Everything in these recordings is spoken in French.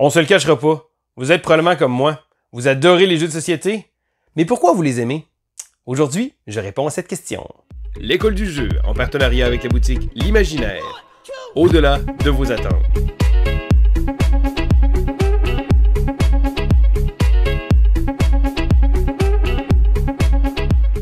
On se le cachera pas, vous êtes probablement comme moi. Vous adorez les jeux de société, mais pourquoi vous les aimez? Aujourd'hui, je réponds à cette question. L'école du jeu, en partenariat avec la boutique L'Imaginaire, au-delà de vos attentes.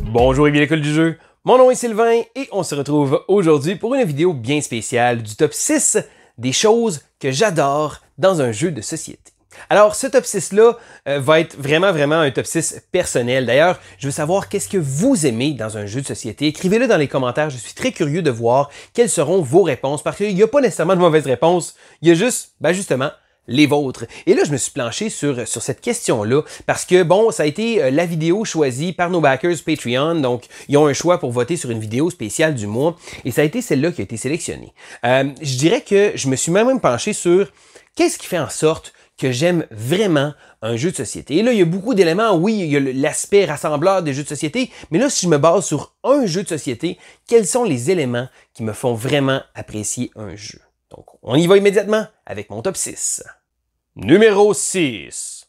Bonjour et bien l'école du jeu, mon nom est Sylvain et on se retrouve aujourd'hui pour une vidéo bien spéciale du top 6 des choses que j'adore dans un jeu de société. Alors, ce top 6-là va être vraiment un top 6 personnel. D'ailleurs, je veux savoir qu'est-ce que vous aimez dans un jeu de société. Écrivez-le dans les commentaires. Je suis très curieux de voir quelles seront vos réponses parce qu'il n'y a pas nécessairement de mauvaises réponses. Il y a juste, justement, les vôtres. Et là, je me suis planché sur cette question-là parce que, bon, ça a été la vidéo choisie par nos backers Patreon. Donc, ils ont un choix pour voter sur une vidéo spéciale du mois. Et ça a été celle-là qui a été sélectionnée. Je dirais que je me suis même penché sur qu'est-ce qui fait en sorte que j'aime vraiment un jeu de société. Et là, il y a beaucoup d'éléments. Oui, il y a l'aspect rassembleur des jeux de société, mais là, si je me base sur un jeu de société, quels sont les éléments qui me font vraiment apprécier un jeu? Donc, on y va immédiatement avec mon top 6. Numéro 6.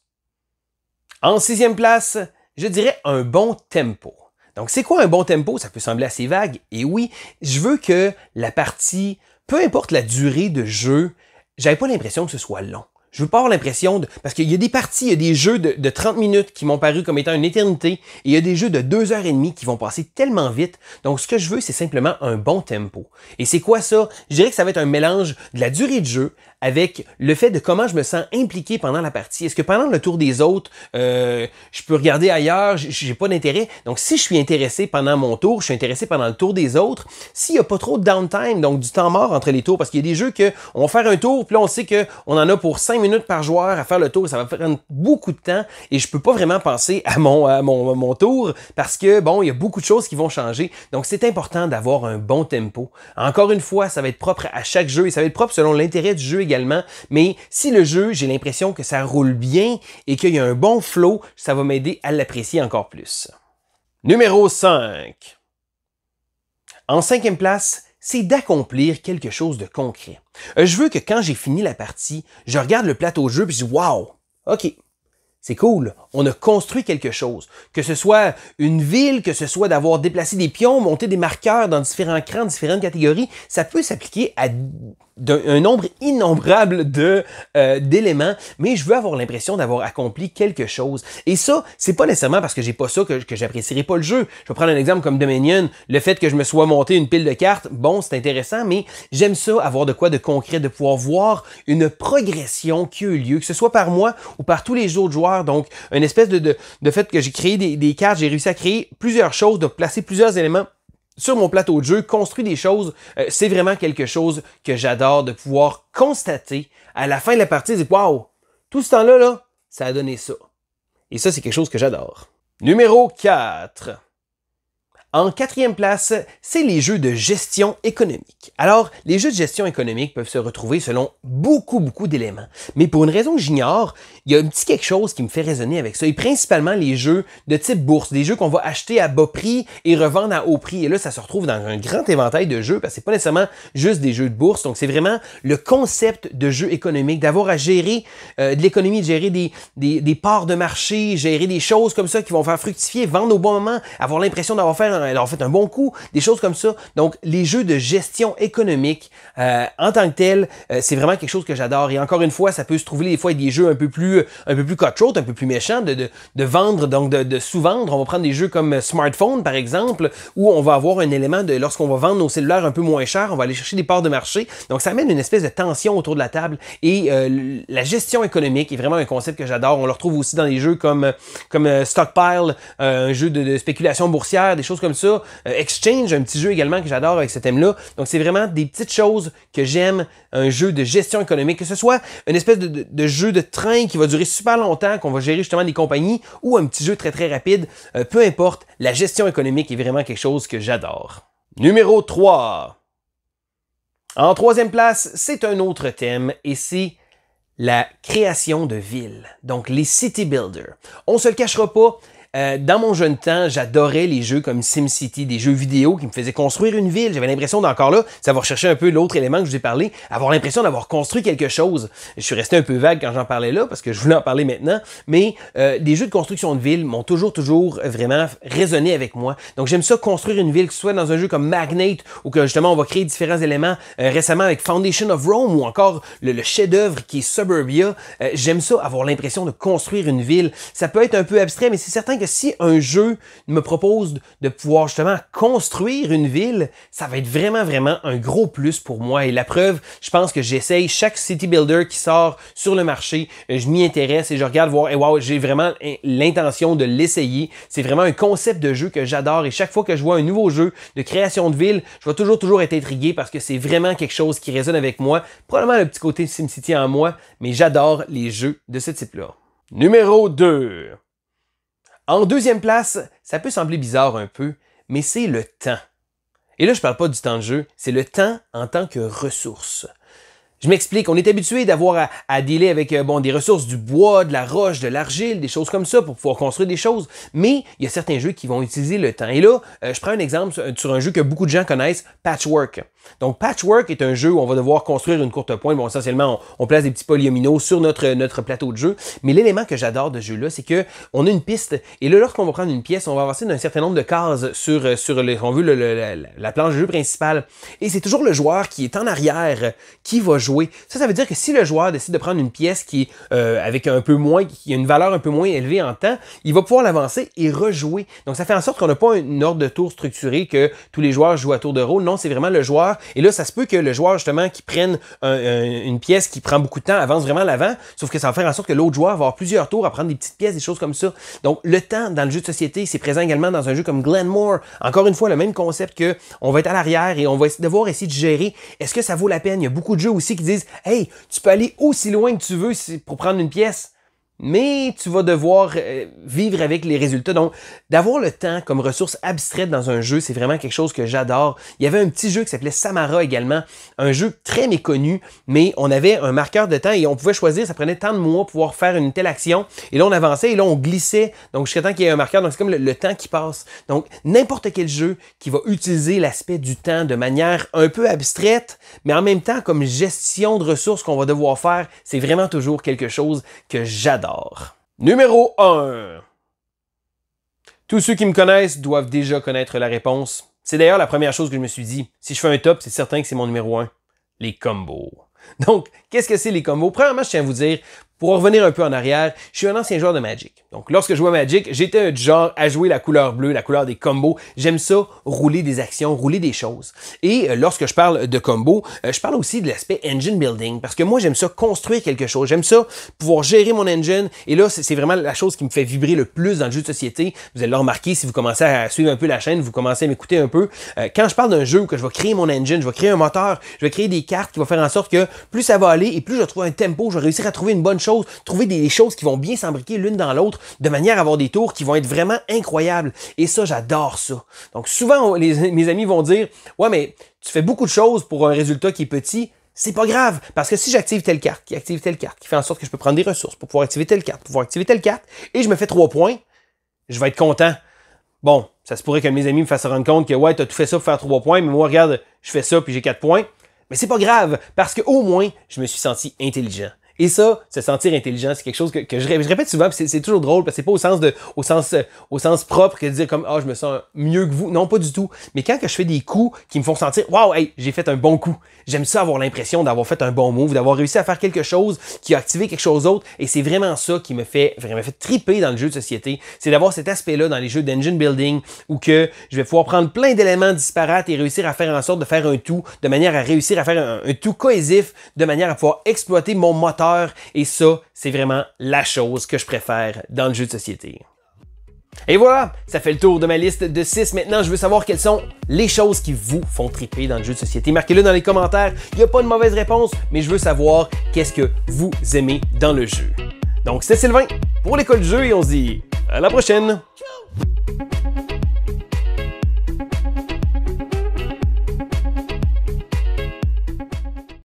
En 6e place, je dirais un bon tempo. Donc, c'est quoi un bon tempo? Ça peut sembler assez vague. Et oui, je veux que la partie, peu importe la durée de jeu, j'avais pas l'impression que ce soit long. Je veux pas avoir l'impression de... Parce qu'il y a des parties, il y a des jeux de 30 minutes qui m'ont paru comme étant une éternité, et il y a des jeux de 2h30 qui vont passer tellement vite. Donc, ce que je veux, c'est simplement un bon tempo. Et c'est quoi ça? Je dirais que ça va être un mélange de la durée de jeu avec le fait de comment je me sens impliqué pendant la partie. Est-ce que pendant le tour des autres, je peux regarder ailleurs, j'ai pas d'intérêt? Donc, si je suis intéressé pendant mon tour, je suis intéressé pendant le tour des autres, s'il y a pas trop de downtime, donc du temps mort entre les tours, parce qu'il y a des jeux que on va faire un tour, puis là, on sait qu'on en a pour 5 minutes par joueur à faire le tour, ça va prendre beaucoup de temps, et je peux pas vraiment penser à mon tour, parce que, bon, il y a beaucoup de choses qui vont changer. Donc, c'est important d'avoir un bon tempo. Encore une fois, ça va être propre à chaque jeu, et ça va être propre selon l'intérêt du jeu également, mais si le jeu, j'ai l'impression que ça roule bien et qu'il y a un bon flow, ça va m'aider à l'apprécier encore plus. Numéro 5. En 5e place, c'est d'accomplir quelque chose de concret. Je veux que quand j'ai fini la partie, je regarde le plateau de jeu et je dis « Wow! OK, c'est cool, on a construit quelque chose. » Que ce soit une ville, que ce soit d'avoir déplacé des pions, monté des marqueurs dans différents crans, différentes catégories, ça peut s'appliquer à un nombre innombrable d'éléments, mais je veux avoir l'impression d'avoir accompli quelque chose. Et ça, c'est pas nécessairement parce que j'ai pas ça que j'apprécierai pas le jeu. Je vais prendre un exemple comme Dominion, le fait que je me sois monté une pile de cartes, bon, c'est intéressant, mais j'aime ça, avoir de quoi de concret, de pouvoir voir une progression qui a eu lieu, que ce soit par moi ou par tous les autres joueurs. Donc, une espèce de fait que j'ai créé des cartes, j'ai réussi à créer plusieurs choses, de placer plusieurs éléments sur mon plateau de jeu, construire des choses, c'est vraiment quelque chose que j'adore de pouvoir constater à la fin de la partie, dire waouh, tout ce temps-là, là, ça a donné ça. Et ça, c'est quelque chose que j'adore. Numéro 4. En 4e place, c'est les jeux de gestion économique. Alors, les jeux de gestion économique peuvent se retrouver selon beaucoup d'éléments. Mais pour une raison que j'ignore, il y a un petit quelque chose qui me fait résonner avec ça. Et principalement les jeux de type bourse, des jeux qu'on va acheter à bas prix et revendre à haut prix. Et là, ça se retrouve dans un grand éventail de jeux parce que c'est pas nécessairement juste des jeux de bourse. Donc, c'est vraiment le concept de jeu économique, d'avoir à gérer de l'économie, de gérer des parts de marché, gérer des choses comme ça qui vont faire fructifier, vendre au bon moment, avoir l'impression d'avoir fait un bon coup, des choses comme ça. Donc, les jeux de gestion économique, en tant que tel, c'est vraiment quelque chose que j'adore. Et encore une fois, ça peut se trouver des fois avec des jeux un peu plus cutthroat, un peu plus méchants, de vendre, donc de sous-vendre. On va prendre des jeux comme Smartphone, par exemple, où on va avoir un élément de, lorsqu'on va vendre nos cellulaires un peu moins cher, on va aller chercher des parts de marché. Donc, ça amène une espèce de tension autour de la table. Et la gestion économique est vraiment un concept que j'adore. On le retrouve aussi dans des jeux comme Stockpile, un jeu de spéculation boursière, des choses comme ça. Exchange, un petit jeu également que j'adore avec ce thème-là. Donc, c'est vraiment des petites choses que j'aime, un jeu de gestion économique, que ce soit une espèce de jeu de train qui va durer super longtemps, qu'on va gérer justement des compagnies, ou un petit jeu très rapide, peu importe, la gestion économique est vraiment quelque chose que j'adore. Numéro 3. En 3e place, c'est un autre thème et c'est la création de villes, donc les city builders. On se le cachera pas, dans mon jeune temps, j'adorais les jeux comme SimCity, des jeux vidéo qui me faisaient construire une ville. J'avais l'impression d'encore là, ça va rechercher un peu l'autre élément que je vous ai parlé, avoir l'impression d'avoir construit quelque chose. Je suis resté un peu vague quand j'en parlais là, parce que je voulais en parler maintenant, mais des jeux de construction de ville m'ont toujours vraiment résonné avec moi. Donc j'aime ça construire une ville, que ce soit dans un jeu comme Magnate, où que justement on va créer différents éléments, récemment avec Foundation of Rome, ou encore le chef-d'œuvre qui est Suburbia. J'aime ça, avoir l'impression de construire une ville. Ça peut être un peu abstrait, mais c'est certain que si un jeu me propose de pouvoir justement construire une ville, ça va être vraiment un gros plus pour moi. Et la preuve, je pense que j'essaye chaque city builder qui sort sur le marché, je m'y intéresse et je regarde voir, et wow, j'ai vraiment l'intention de l'essayer. C'est vraiment un concept de jeu que j'adore et chaque fois que je vois un nouveau jeu de création de ville, je vais toujours être intrigué parce que c'est vraiment quelque chose qui résonne avec moi. Probablement le petit côté SimCity en moi, mais j'adore les jeux de ce type-là. Numéro 2. En deuxième place, ça peut sembler bizarre un peu, mais c'est le temps. Et là, je parle pas du temps de jeu, c'est le temps en tant que ressource. Je m'explique, on est habitué d'avoir à dealer avec des ressources, du bois, de la roche, de l'argile, des choses comme ça pour pouvoir construire des choses, mais il y a certains jeux qui vont utiliser le temps. Et là, je prends un exemple sur un jeu que beaucoup de gens connaissent, Patchwork. Donc Patchwork est un jeu où on va devoir construire une courte pointe. Bon, essentiellement, on place des petits polyomino sur notre plateau de jeu, mais l'élément que j'adore de ce jeu-là, c'est que on a une piste, et là, lorsqu'on va prendre une pièce, on va avancer d'un certain nombre de cases sur la planche de jeu principale, et c'est toujours le joueur qui est en arrière qui va jouer. Ça veut dire que si le joueur décide de prendre une pièce qui est avec qui a une valeur un peu moins élevée en temps, il va pouvoir l'avancer et rejouer. Donc ça fait en sorte qu'on n'a pas une ordre de tour structuré que tous les joueurs jouent à tour de rôle. Non, c'est vraiment le joueur. Et là, ça se peut que le joueur, justement, qui prenne une pièce qui prend beaucoup de temps, avance vraiment à l'avant, sauf que ça va faire en sorte que l'autre joueur va avoir plusieurs tours à prendre des petites pièces, des choses comme ça. Donc le temps dans le jeu de société, c'est présent également dans un jeu comme Glenmore. Encore une fois, le même concept que on va être à l'arrière et on va devoir essayer de gérer. Est-ce que ça vaut la peine? Il y a beaucoup de jeux aussi qui disent « Hey, tu peux aller aussi loin que tu veux pour prendre une pièce. » Mais tu vas devoir vivre avec les résultats. Donc, d'avoir le temps comme ressource abstraite dans un jeu, c'est vraiment quelque chose que j'adore. Il y avait un petit jeu qui s'appelait Samara également, un jeu très méconnu, mais on avait un marqueur de temps et on pouvait choisir, ça prenait tant de mois pour pouvoir faire une telle action. Et là, on avançait et là, on glissait. Donc, jusqu'à temps qu'il y ait un marqueur, donc c'est comme le temps qui passe. Donc, n'importe quel jeu qui va utiliser l'aspect du temps de manière un peu abstraite, mais en même temps comme gestion de ressources qu'on va devoir faire, c'est vraiment toujours quelque chose que j'adore. Numéro 1. Tous ceux qui me connaissent doivent déjà connaître la réponse. C'est d'ailleurs la première chose que je me suis dit. Si je fais un top, c'est certain que c'est mon numéro 1. Les combos. Donc, qu'est-ce que c'est les combos? Premièrement, je tiens à vous dire, pour revenir un peu en arrière, je suis un ancien joueur de Magic. Donc, lorsque je jouais à Magic, j'étais du genre à jouer la couleur bleue, la couleur des combos. J'aime ça, rouler des actions, rouler des choses. Et lorsque je parle de combos, je parle aussi de l'aspect engine building. Parce que moi, j'aime ça construire quelque chose. J'aime ça pouvoir gérer mon engine. Et là, c'est vraiment la chose qui me fait vibrer le plus dans le jeu de société. Vous allez le remarquer si vous commencez à suivre un peu la chaîne, vous commencez à m'écouter un peu. Quand je parle d'un jeu où que je vais créer mon engine, je vais créer un moteur, je vais créer des cartes qui vont faire en sorte que plus ça va aller et plus je vais trouver un tempo, je vais réussir à trouver une bonne chose, trouver des choses qui vont bien s'embriquer l'une dans l'autre de manière à avoir des tours qui vont être vraiment incroyables. Et ça, j'adore ça. Donc souvent, mes amis vont dire « Ouais, mais tu fais beaucoup de choses pour un résultat qui est petit. » C'est pas grave, parce que si j'active telle carte, qui active telle carte, qui fait en sorte que je peux prendre des ressources pour pouvoir activer telle carte, et je me fais 3 points, je vais être content. Bon, ça se pourrait que mes amis me fassent rendre compte que « Ouais, t'as tout fait ça pour faire 3 points, mais moi, regarde, je fais ça puis j'ai 4 points. » Mais c'est pas grave, parce qu'au moins, je me suis senti intelligent. Et ça, se sentir intelligent, c'est quelque chose que je répète souvent, puis c'est toujours drôle, parce que c'est pas au sens propre que de dire comme « Ah, je me sens mieux que vous ». Non, pas du tout. Mais quand que je fais des coups qui me font sentir « Wow, hey, j'ai fait un bon coup ». J'aime ça avoir l'impression d'avoir fait un bon move, d'avoir réussi à faire quelque chose qui a activé quelque chose d'autre. Et c'est vraiment ça qui me fait triper dans le jeu de société. C'est d'avoir cet aspect-là dans les jeux d'engine building où que je vais pouvoir prendre plein d'éléments disparates et réussir à faire en sorte de faire un tout de manière à réussir à faire un tout cohésif, de manière à pouvoir exploiter mon moteur. Et ça, c'est vraiment la chose que je préfère dans le jeu de société. Et voilà, ça fait le tour de ma liste de 6. Maintenant, je veux savoir quelles sont les choses qui vous font triper dans le jeu de société. Marquez-le dans les commentaires. Il n'y a pas de mauvaise réponse, mais je veux savoir qu'est-ce que vous aimez dans le jeu. Donc, c'est Sylvain pour l'École du jeu et on se dit à la prochaine!